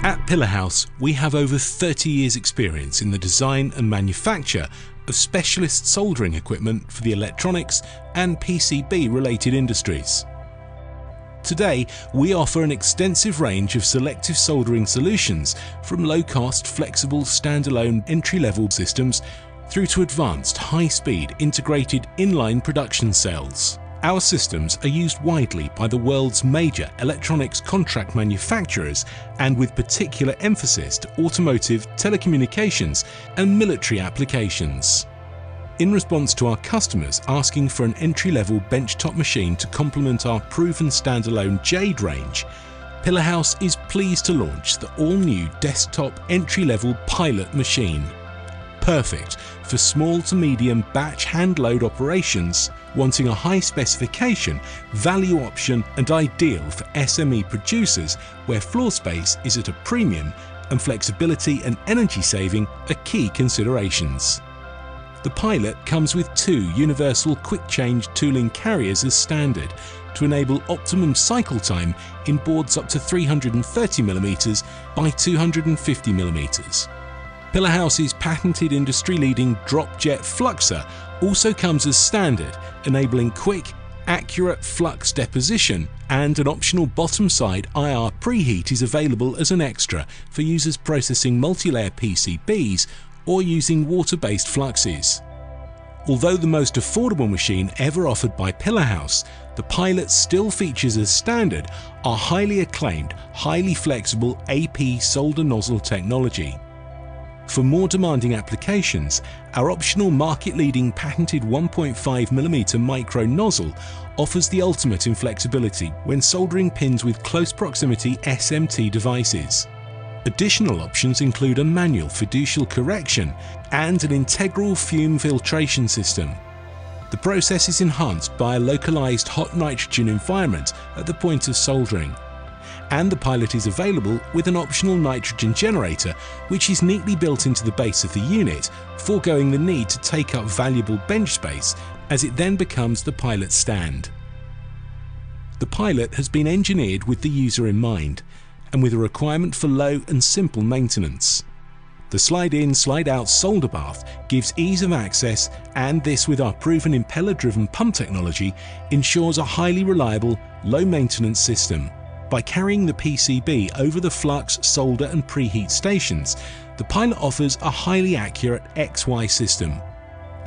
At Pillarhouse, we have over 30 years' experience in the design and manufacture of specialist soldering equipment for the electronics and PCB-related industries. Today, we offer an extensive range of selective soldering solutions, from low-cost, flexible, standalone entry-level systems through to advanced, high-speed, integrated inline production cells. Our systems are used widely by the world's major electronics contract manufacturers, and with particular emphasis to automotive, telecommunications and military applications. In response to our customers asking for an entry-level benchtop machine to complement our proven standalone Jade range, Pillarhouse is pleased to launch the all-new desktop entry-level Pilot machine. Perfect for small to medium batch hand load operations, wanting a high specification, value option, and ideal for SME producers where floor space is at a premium and flexibility and energy saving are key considerations. The Pilot comes with 2 universal quick change tooling carriers as standard to enable optimum cycle time in boards up to 330mm by 250mm. Pillarhouse's patented industry-leading drop jet fluxer also comes as standard, enabling quick, accurate flux deposition, and an optional bottom side IR preheat is available as an extra for users processing multi-layer PCBs or using water-based fluxes. Although the most affordable machine ever offered by Pillarhouse, the Pilot still features as standard our highly acclaimed, highly flexible AP solder nozzle technology. For more demanding applications, our optional market-leading patented 1.5mm micro nozzle offers the ultimate in flexibility when soldering pins with close proximity SMT devices. Additional options include a manual fiducial correction and an integral fume filtration system. The process is enhanced by a localized hot nitrogen environment at the point of soldering. And the Pilot is available with an optional nitrogen generator, which is neatly built into the base of the unit, foregoing the need to take up valuable bench space as it then becomes the Pilot stand. The Pilot has been engineered with the user in mind, and with a requirement for low and simple maintenance. The slide-in, slide-out solder bath gives ease of access, and this, with our proven impeller-driven pump technology, ensures a highly reliable, low-maintenance system. By carrying the PCB over the flux, solder and preheat stations, the Pilot offers a highly accurate XY system.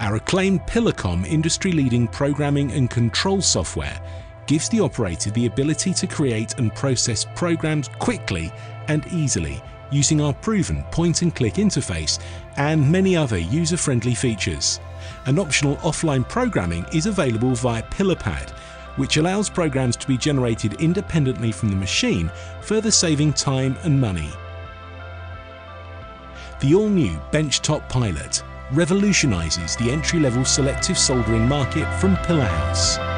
Our acclaimed Pillarcom industry-leading programming and control software gives the operator the ability to create and process programs quickly and easily using our proven point-and-click interface and many other user-friendly features. An optional offline programming is available via Pillarpad, which allows programs to be generated independently from the machine, further saving time and money. The all-new benchtop Pilot revolutionizes the entry-level selective soldering market from Pillarhouse.